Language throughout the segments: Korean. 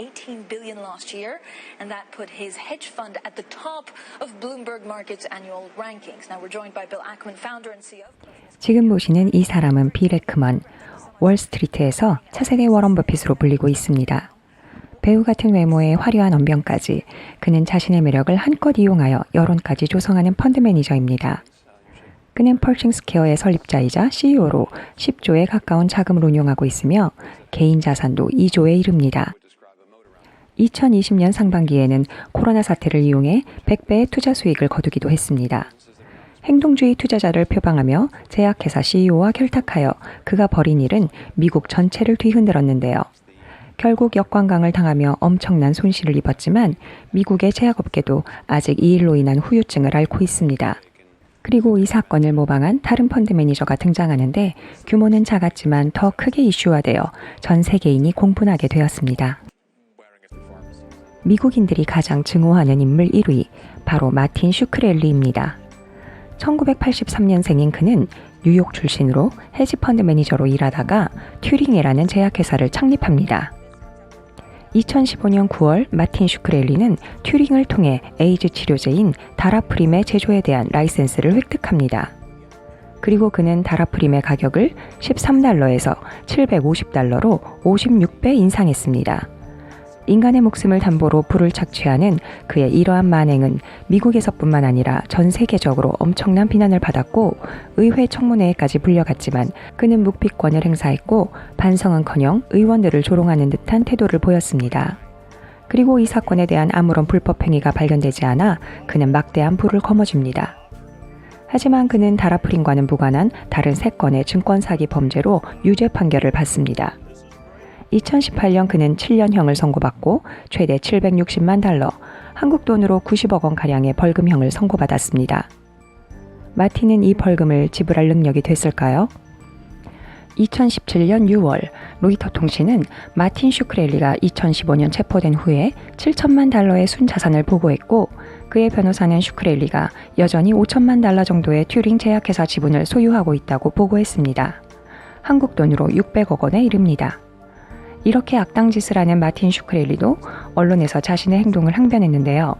$18 billion last year, and that put his hedge fund at the top of Bloomberg Market's annual rankings. Now we're joined by Bill Ackman, founder and CEO. 지금 보시는 이 사람은 빌 에크먼, 월스트리트에서 차세대 워런 버핏으로 불리고 있습니다. 배우 같은 외모에 화려한 언변까지 그는 자신의 매력을 한껏 이용하여 여론까지 조성하는 펀드 매니저입니다. 그는 펄싱스퀘어의 설립자이자 CEO로 10조에 가까운 자금을 운용하고 있으며 개인 자산도 2조에 이릅니다. 2020년 상반기에는 코로나 사태를 이용해 100배의 투자 수익을 거두기도 했습니다. 행동주의 투자자를 표방하며 제약회사 CEO와 결탁하여 그가 벌인 일은 미국 전체를 뒤흔들었는데요. 결국 역관광을 당하며 엄청난 손실을 입었지만 미국의 제약업계도 아직 이 일로 인한 후유증을 앓고 있습니다. 그리고 이 사건을 모방한 다른 펀드 매니저가 등장하는데 규모는 작았지만 더 크게 이슈화되어 전 세계인이 공분하게 되었습니다. 미국인들이 가장 증오하는 인물 1위, 바로 마틴 슈크렐리입니다. 1983년생인 그는 뉴욕 출신으로 헤지펀드 매니저로 일하다가 튜링이라는 제약회사를 창립합니다. 2015년 9월 마틴 슈크렐리는 튜링을 통해 에이즈 치료제인 다라프림의 제조에 대한 라이센스를 획득합니다. 그리고 그는 다라프림의 가격을 $13에서 $750로 56배 인상했습니다. 인간의 목숨을 담보로 불을 착취하는 그의 이러한 만행은 미국에서뿐만 아니라 전 세계적으로 엄청난 비난을 받았고 의회 청문회에까지 불려갔지만 그는 묵비권을 행사했고 반성은커녕 의원들을 조롱하는 듯한 태도를 보였습니다. 그리고 이 사건에 대한 아무런 불법 행위가 발견되지 않아 그는 막대한 불을 거머쥡니다. 하지만 그는 다라프림과는 무관한 다른 3건의 증권 사기 범죄로 유죄 판결을 받습니다. 2018년 그는 7년형을 선고받고 최대 $760만, 한국 돈으로 90억 원가량의 벌금형을 선고받았습니다. 마틴은 이 벌금을 지불할 능력이 됐을까요? 2017년 6월 로이터 통신은 마틴 슈크렐리가 2015년 체포된 후에 $7천만 순자산을 보고했고 그의 변호사는 슈크렐리가 여전히 $5천만 정도의 튜링 제약회사 지분을 소유하고 있다고 보고했습니다. 한국 돈으로 600억 원에 이릅니다. 이렇게 악당 짓을 하는 마틴 슈크렐리도 언론에서 자신의 행동을 항변했는데요.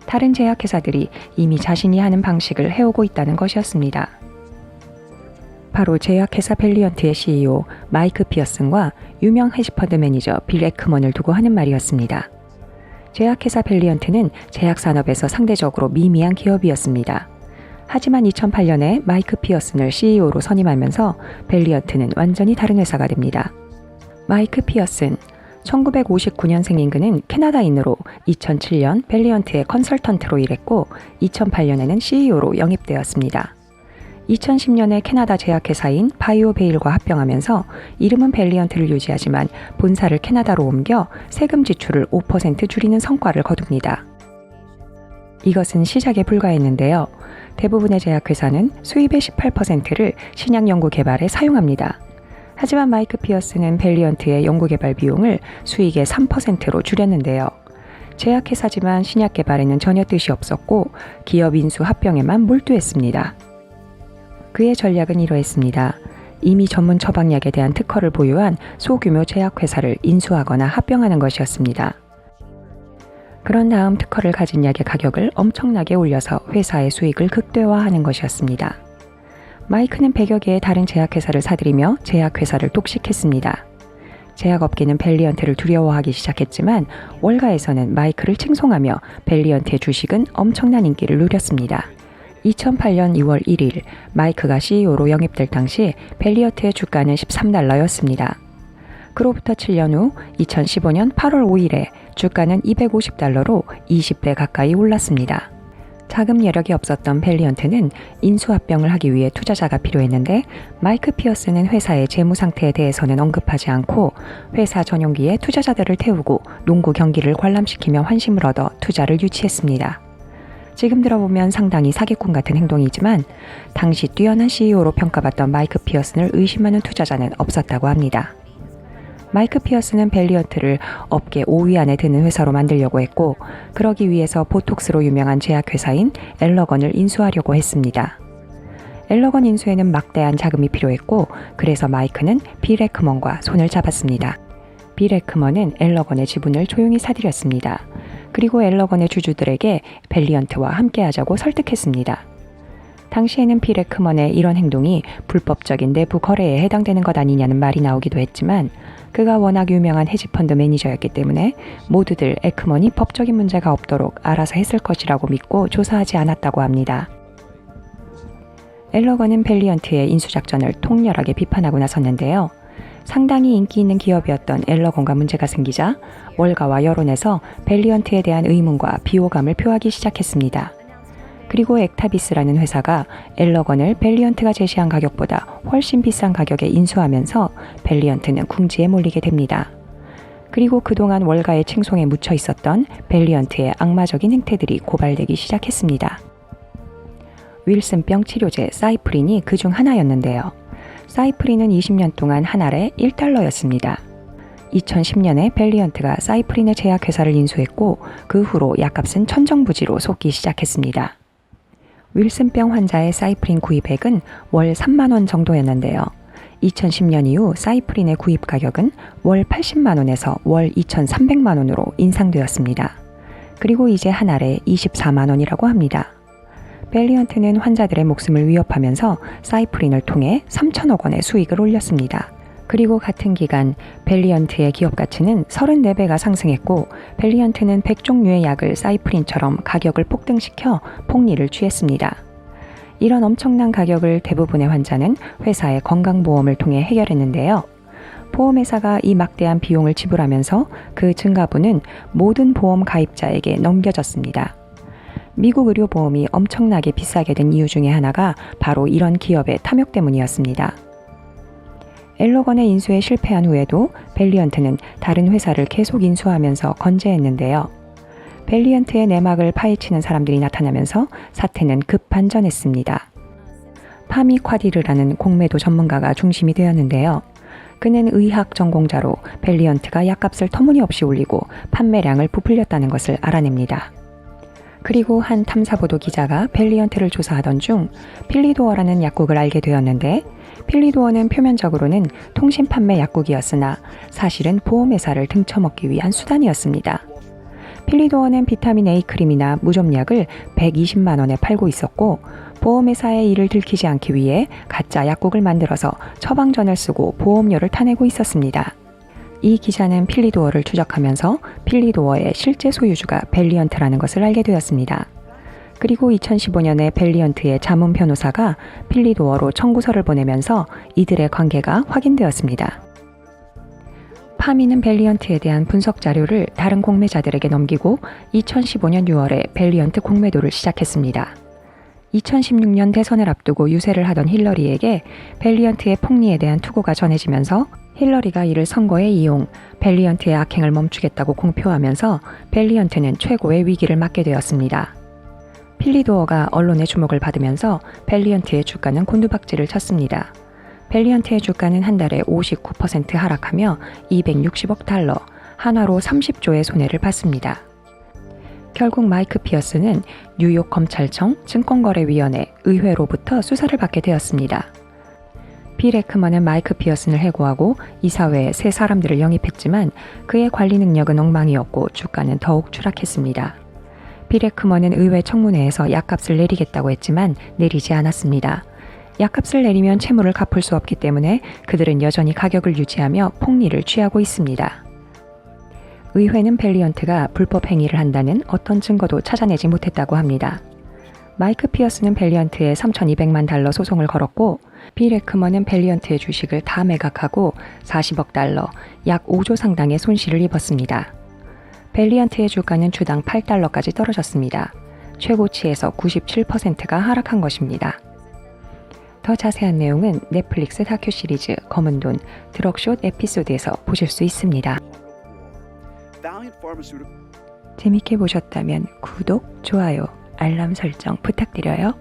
다른 제약회사들이 이미 자신이 하는 방식을 해오고 있다는 것이었습니다. 바로 제약회사 밸리언트의 CEO 마이크 피어슨과 유명 헤지펀드 매니저 빌 에크먼을 두고 하는 말이었습니다. 제약회사 밸리언트는 제약산업에서 상대적으로 미미한 기업이었습니다. 하지만 2008년에 마이크 피어슨을 CEO로 선임하면서 밸리언트는 완전히 다른 회사가 됩니다. 마이크 피어슨, 1959년생인 그는 캐나다인으로 2007년 밸리언트의 컨설턴트로 일했고 2008년에는 CEO로 영입되었습니다. 2010년에 캐나다 제약회사인 바이오베일과 합병하면서 이름은 밸리언트를 유지하지만 본사를 캐나다로 옮겨 세금 지출을 5% 줄이는 성과를 거둡니다. 이것은 시작에 불과했는데요. 대부분의 제약회사는 수입의 18%를 신약 연구 개발에 사용합니다. 하지만 마이크 피어스는 밸리언트의 연구개발 비용을 수익의 3%로 줄였는데요. 제약회사지만 신약 개발에는 전혀 뜻이 없었고 기업 인수 합병에만 몰두했습니다. 그의 전략은 이러했습니다. 이미 전문 처방약에 대한 특허를 보유한 소규모 제약회사를 인수하거나 합병하는 것이었습니다. 그런 다음 특허를 가진 약의 가격을 엄청나게 올려서 회사의 수익을 극대화하는 것이었습니다. 마이크는 100여 개의 다른 제약회사를 사들이며 제약회사를 독식했습니다. 제약업계는 밸리언트를 두려워하기 시작했지만 월가에서는 마이크를 칭송하며 밸리언트의 주식은 엄청난 인기를 누렸습니다. 2008년 2월 1일 마이크가 CEO로 영입될 당시 밸리언트의 주가는 $13였습니다. 그로부터 7년 후 2015년 8월 5일에 주가는 $250로 20배 가까이 올랐습니다. 자금 여력이 없었던 밸리언트는 인수합병을 하기 위해 투자자가 필요했는데 마이크 피어스는 회사의 재무 상태에 대해서는 언급하지 않고 회사 전용기에 투자자들을 태우고 농구 경기를 관람시키며 환심을 얻어 투자를 유치했습니다. 지금 들어보면 상당히 사기꾼 같은 행동이지만 당시 뛰어난 CEO로 평가받던 마이크 피어슨을 의심하는 투자자는 없었다고 합니다. 마이크 피어스는 밸리언트를 업계 5위 안에 드는 회사로 만들려고 했고 그러기 위해서 보톡스로 유명한 제약회사인 엘러건을 인수하려고 했습니다. 엘러건 인수에는 막대한 자금이 필요했고 그래서 마이크는 빌 에크먼과 손을 잡았습니다. 빌 에크먼은 엘러건의 지분을 조용히 사들였습니다. 그리고 엘러건의 주주들에게 밸리언트와 함께하자고 설득했습니다. 당시에는 빌 에크먼의 이런 행동이 불법적인 내부 거래에 해당되는 것 아니냐는 말이 나오기도 했지만 그가 워낙 유명한 헤지펀드 매니저였기 때문에 모두들 에크먼이 법적인 문제가 없도록 알아서 했을 것이라고 믿고 조사하지 않았다고 합니다. 엘러건은 밸리언트의 인수작전을 통렬하게 비판하고 나섰는데요. 상당히 인기 있는 기업이었던 엘러건과 문제가 생기자 월가와 여론에서 밸리언트에 대한 의문과 비호감을 표하기 시작했습니다. 그리고 액타비스라는 회사가 엘러건을 밸리언트가 제시한 가격보다 훨씬 비싼 가격에 인수하면서 밸리언트는 궁지에 몰리게 됩니다. 그리고 그동안 월가의 칭송에 묻혀 있었던 밸리언트의 악마적인 행태들이 고발되기 시작했습니다. 윌슨병 치료제 사이프린이 그중 하나였는데요. 사이프린은 20년 동안 한 알에 $1였습니다. 2010년에 밸리언트가 사이프린의 제약회사를 인수했고 그 후로 약값은 천정부지로 솟기 시작했습니다. 윌슨병 환자의 사이프린 구입액은 월 3만 원 정도였는데요. 2010년 이후 사이프린의 구입 가격은 월 80만 원에서 월 2,300만 원으로 인상되었습니다. 그리고 이제 한 알에 24만 원이라고 합니다. 밸리언트는 환자들의 목숨을 위협하면서 사이프린을 통해 3천억 원의 수익을 올렸습니다. 그리고 같은 기간 밸리언트의 기업 가치는 34배가 상승했고 밸리언트는 100종류의 약을 사이프린처럼 가격을 폭등시켜 폭리를 취했습니다. 이런 엄청난 가격을 대부분의 환자는 회사의 건강보험을 통해 해결했는데요. 보험회사가 이 막대한 비용을 지불하면서 그 증가분은 모든 보험 가입자에게 넘겨졌습니다. 미국 의료보험이 엄청나게 비싸게 된 이유 중에 하나가 바로 이런 기업의 탐욕 때문이었습니다. 엘러건의 인수에 실패한 후에도 밸리언트는 다른 회사를 계속 인수하면서 건재했는데요. 밸리언트의 내막을 파헤치는 사람들이 나타나면서 사태는 급반전했습니다. 파미 콰디르라는 공매도 전문가가 중심이 되었는데요. 그는 의학 전공자로 밸리언트가 약값을 터무니없이 올리고 판매량을 부풀렸다는 것을 알아냅니다. 그리고 한 탐사보도 기자가 밸리언트를 조사하던 중 필리도어라는 약국을 알게 되었는데 필리도어는 표면적으로는 통신 판매 약국이었으나 사실은 보험회사를 등쳐먹기 위한 수단이었습니다. 필리도어는 비타민 A 크림이나 무좀약을 120만 원에 팔고 있었고 보험회사의 이를 들키지 않기 위해 가짜 약국을 만들어서 처방전을 쓰고 보험료를 타내고 있었습니다. 이 기자는 필리도어를 추적하면서 필리도어의 실제 소유주가 밸리언트라는 것을 알게 되었습니다. 그리고 2015년에 밸리언트의 자문 변호사가 필리도어로 청구서를 보내면서 이들의 관계가 확인되었습니다. 파미는 밸리언트에 대한 분석 자료를 다른 공매자들에게 넘기고 2015년 6월에 밸리언트 공매도를 시작했습니다. 2016년 대선을 앞두고 유세를 하던 힐러리에게 밸리언트의 폭리에 대한 투고가 전해지면서 힐러리가 이를 선거에 이용, 밸리언트의 악행을 멈추겠다고 공표하면서 밸리언트는 최고의 위기를 맞게 되었습니다. 필리도어가 언론의 주목을 받으면서 밸리언트의 주가는 곤두박질을 쳤습니다. 밸리언트의 주가는 한 달에 59% 하락하며 $260억, 한화로 30조의 손해를 봤습니다. 결국 마이크 피어스는 뉴욕 검찰청, 증권거래위원회, 의회로부터 수사를 받게 되었습니다. 빌 에크먼은 마이크 피어슨을 해고하고 이사회에 새 사람들을 영입했지만 그의 관리 능력은 엉망이었고 주가는 더욱 추락했습니다. 빌 에크먼은 의회 청문회에서 약값을 내리겠다고 했지만 내리지 않았습니다. 약값을 내리면 채무를 갚을 수 없기 때문에 그들은 여전히 가격을 유지하며 폭리를 취하고 있습니다. 의회는 밸리언트가 불법 행위를 한다는 어떤 증거도 찾아내지 못했다고 합니다. 마이크 피어스는 밸리언트에 $3,200만 소송을 걸었고 빌 에크먼은 밸리언트의 주식을 다 매각하고 $40억, 약 5조 상당의 손실을 입었습니다. 밸리언트의 주가는 주당 $8까지 떨어졌습니다. 최고치에서 97%가 하락한 것입니다. 더 자세한 내용은 넷플릭스 다큐 시리즈 검은 돈 드럭숏 에피소드에서 보실 수 있습니다. 재밌게 보셨다면 구독, 좋아요, 알람 설정 부탁드려요.